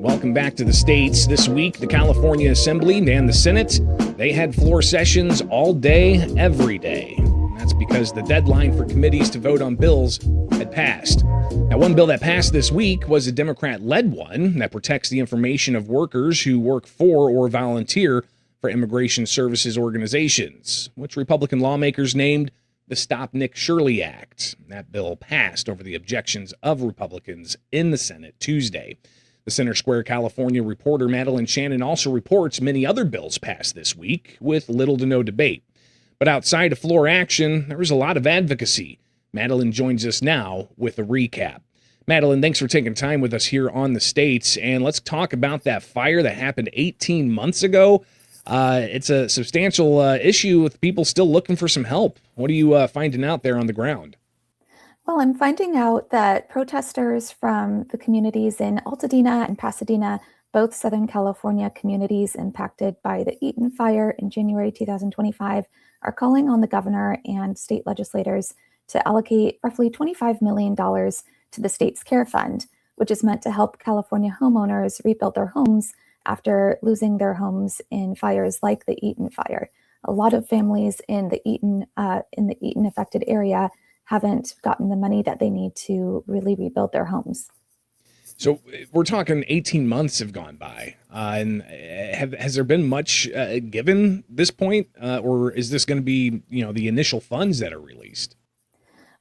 Welcome back to the States. This week, the California Assembly and the Senate, they had floor sessions all day, every day. That's because the deadline for committees to vote on bills had passed. Now, one bill that passed this week was a Democrat-led one that protects the information of workers who work for or volunteer for immigration services organizations, which Republican lawmakers named the Stop Nick Shirley Act. That bill passed over the objections of Republicans in the Senate Tuesday. The Center Square, California reporter Madeline Shannon also reports many other bills passed this week with little to no debate. But outside of floor action, there was a lot of advocacy. Madeline joins us now with a recap. Madeline, thanks for taking time with us here on the States. And let's talk about that fire that happened 18 months ago. It's a substantial issue with people still looking for some help. What are you finding out there on the ground? Well, I'm finding out that protesters from the communities in Altadena and Pasadena, both Southern California communities impacted by the Eaton Fire in January 2025, are calling on the governor and state legislators to allocate roughly $25 million to the state's care fund, which is meant to help California homeowners rebuild their homes after losing their homes in fires like the Eaton Fire. A lot of families in the Eaton affected area haven't gotten the money that they need to really rebuild their homes. So we're talking 18 months have gone by, and has there been much given this point, or is this going to be, the initial funds that are released?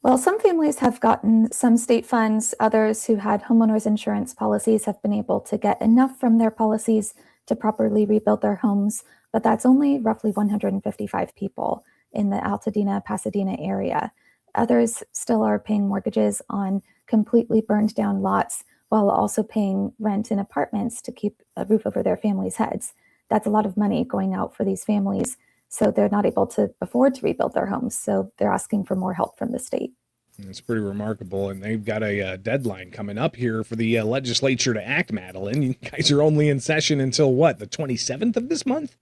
Well, some families have gotten some state funds. Others who had homeowners insurance policies have been able to get enough from their policies to properly rebuild their homes, but that's only roughly 155 people in the Altadena, Pasadena area. Others still are paying mortgages on completely burned down lots while also paying rent in apartments to keep a roof over their families' heads. That's a lot of money going out for these families, so they're not able to afford to rebuild their homes. So they're asking for more help from the state. It's pretty remarkable, and they've got a deadline coming up here for the legislature to act, Madeline. You guys are only in session until what, the 27th of this month?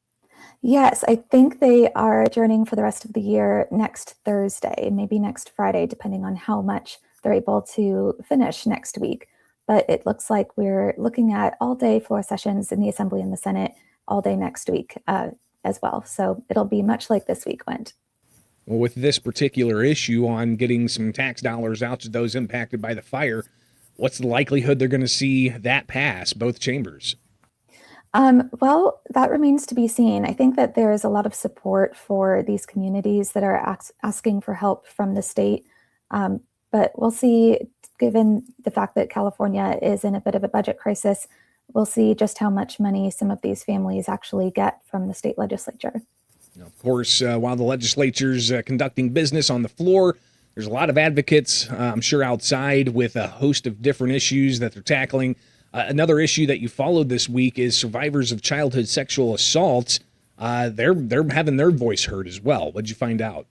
Yes, I think they are adjourning for the rest of the year next Thursday, maybe next Friday, depending on how much they're able to finish next week. But it looks like we're looking at all-day floor sessions in the Assembly and the Senate all day next week as well. So it'll be much like this week went. Well, with this particular issue on getting some tax dollars out to those impacted by the fire, what's the likelihood they're going to see that pass both chambers? Well, that remains to be seen. I think that there is a lot of support for these communities that are asking for help from the state. But we'll see, given the fact that California is in a bit of a budget crisis, we'll see just how much money some of these families actually get from the state legislature. Of course, while the legislature's conducting business on the floor, there's a lot of advocates, I'm sure, outside with a host of different issues that they're tackling. Another issue that you followed this week is survivors of childhood sexual assault. They're having their voice heard as well. What'd you find out?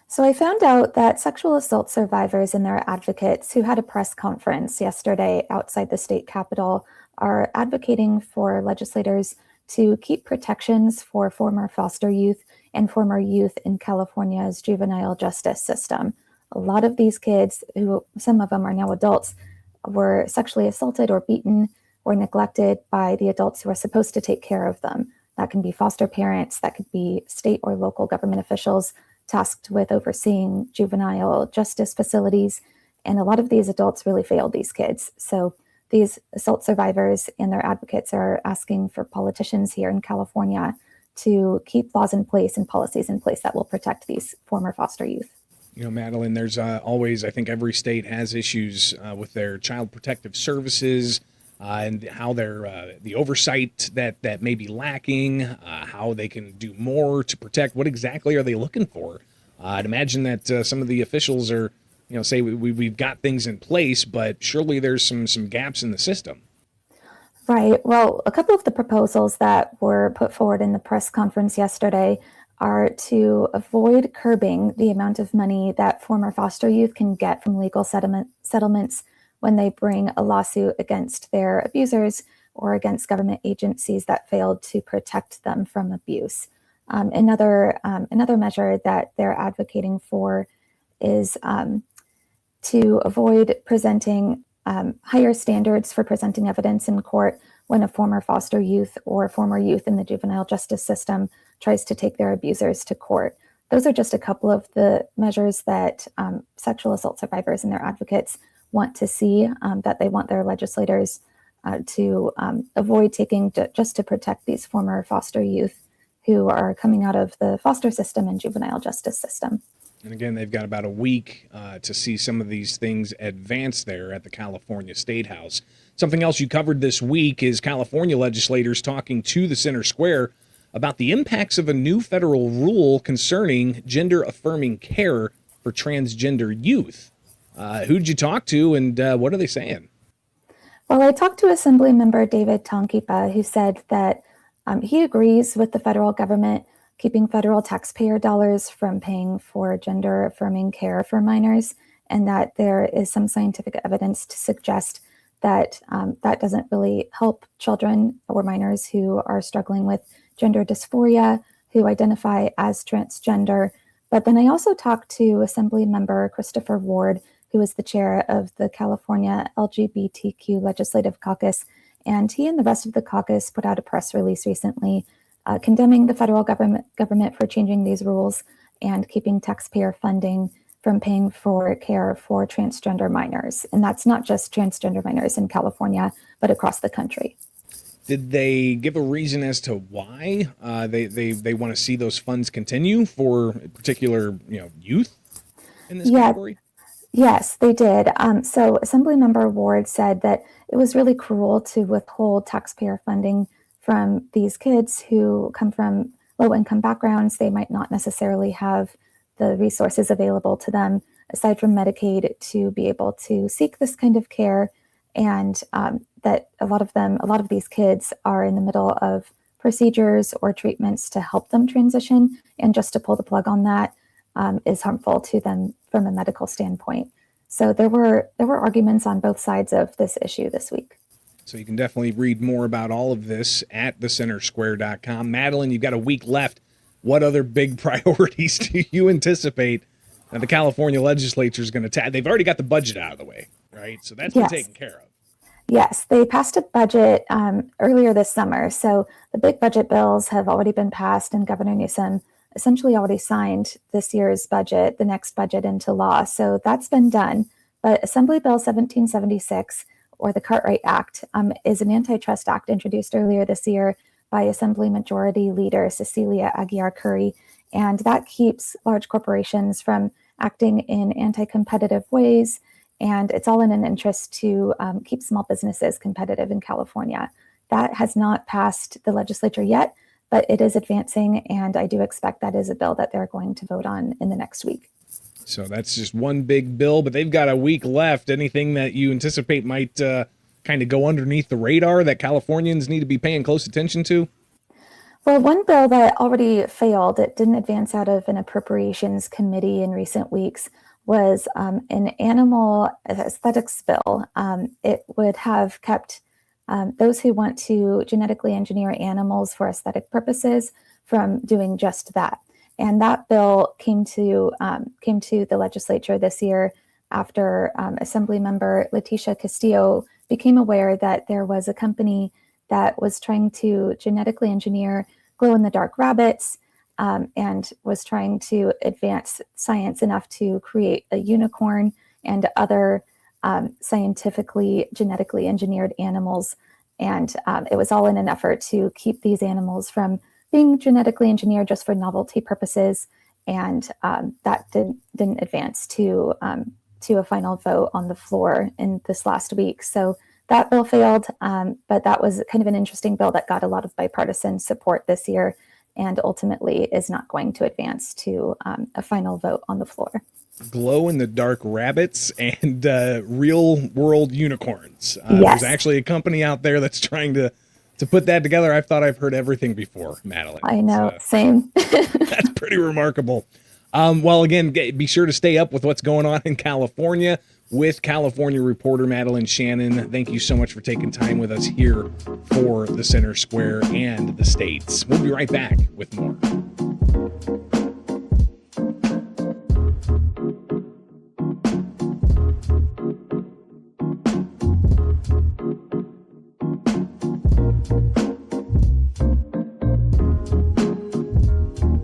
So I found out that sexual assault survivors and their advocates who had a press conference yesterday outside the state capitol are advocating for legislators to keep protections for former foster youth and former youth in California's juvenile justice system. A lot of these kids, who some of them are now adults, were sexually assaulted or beaten or neglected by the adults who are supposed to take care of them. That can be foster parents, that could be state or local government officials tasked with overseeing juvenile justice facilities. And a lot of these adults really failed these kids. So these assault survivors and their advocates are asking for politicians here in California to keep laws in place and policies in place that will protect these former foster youth. Madeline, there's always, I think every state has issues with their child protective services and how they're the oversight that may be lacking, how they can do more to protect. What exactly are they looking for? I'd imagine that some of the officials are, say we've got things in place, but surely there's some gaps in the system. Right. Well, a couple of the proposals that were put forward in the press conference yesterday are to avoid curbing the amount of money that former foster youth can get from legal settlements when they bring a lawsuit against their abusers or against government agencies that failed to protect them from abuse. Another measure that they're advocating for is to avoid presenting higher standards for presenting evidence in court when a former foster youth or former youth in the juvenile justice system tries to take their abusers to court. Those are just a couple of the measures that sexual assault survivors and their advocates want to see, that they want their legislators to avoid taking just to protect these former foster youth who are coming out of the foster system and juvenile justice system. And again, they've got about a week to see some of these things advance there at the California State House. Something else you covered this week is California legislators talking to the Center Square about the impacts of a new federal rule concerning gender-affirming care for transgender youth. Who'd you talk to, and what are they saying? Well, I talked to Assemblymember David Tangipa, who said that he agrees with the federal government keeping federal taxpayer dollars from paying for gender-affirming care for minors, and that there is some scientific evidence to suggest that that doesn't really help children or minors who are struggling with gender dysphoria, who identify as transgender. But then I also talked to Assemblymember Christopher Ward, who is the chair of the California LGBTQ Legislative Caucus, and he and the rest of the caucus put out a press release recently condemning the federal government for changing these rules and keeping taxpayer funding from paying for care for transgender minors. And that's not just transgender minors in California, but across the country. Did they give a reason as to why they want to see those funds continue for particular youth in this category? Yes, they did. So Assemblymember Ward said that it was really cruel to withhold taxpayer funding from these kids who come from low-income backgrounds. They might not necessarily have the resources available to them, aside from Medicaid, to be able to seek this kind of care, and that a lot of these kids are in the middle of procedures or treatments to help them transition, and just to pull the plug on that is harmful to them from a medical standpoint. So there were arguments on both sides of this issue this week. So you can definitely read more about all of this at thecentersquare.com. Madeline, you've got a week left. What other big priorities do you anticipate that the California legislature is going to tackle? They've already got the budget out of the way, right? So that's been taken care of. Yes, they passed a budget earlier this summer. So the big budget bills have already been passed, and Governor Newsom essentially already signed this year's budget, the next budget, into law. So that's been done. But Assembly Bill 1776, or the Cartwright Act, is an antitrust act introduced earlier this year by Assembly Majority Leader Cecilia Aguiar Curry, and that keeps large corporations from acting in anti-competitive ways, and it's all in an interest to keep small businesses competitive in California. That has not passed the legislature yet, but it is advancing, and I do expect that is a bill that they're going to vote on in the next week. So that's just one big bill, but they've got a week left. Anything that you anticipate might kind of go underneath the radar that Californians need to be paying close attention to? Well, one bill that already failed, it didn't advance out of an appropriations committee in recent weeks, was an animal aesthetics bill. It would have kept those who want to genetically engineer animals for aesthetic purposes from doing just that. And that bill came to the legislature this year after Assemblymember Leticia Castillo became aware that there was a company that was trying to genetically engineer glow-in-the-dark rabbits and was trying to advance science enough to create a unicorn and other scientifically genetically engineered animals. And it was all in an effort to keep these animals from being genetically engineered just for novelty purposes, and that didn't advance to a final vote on the floor in this last week. So that bill failed, but that was kind of an interesting bill that got a lot of bipartisan support this year, and ultimately is not going to advance to a final vote on the floor. Glow-in-the-dark rabbits and real-world unicorns. Yes. There's actually a company out there that's trying to put that together. I've thought I've heard everything before, Madeline. I know, same. That's pretty remarkable. Well, again, be sure to stay up with what's going on in California with California reporter Madeline Shannon. Thank you so much for taking time with us here for the Center Square and the States. We'll be right back with more.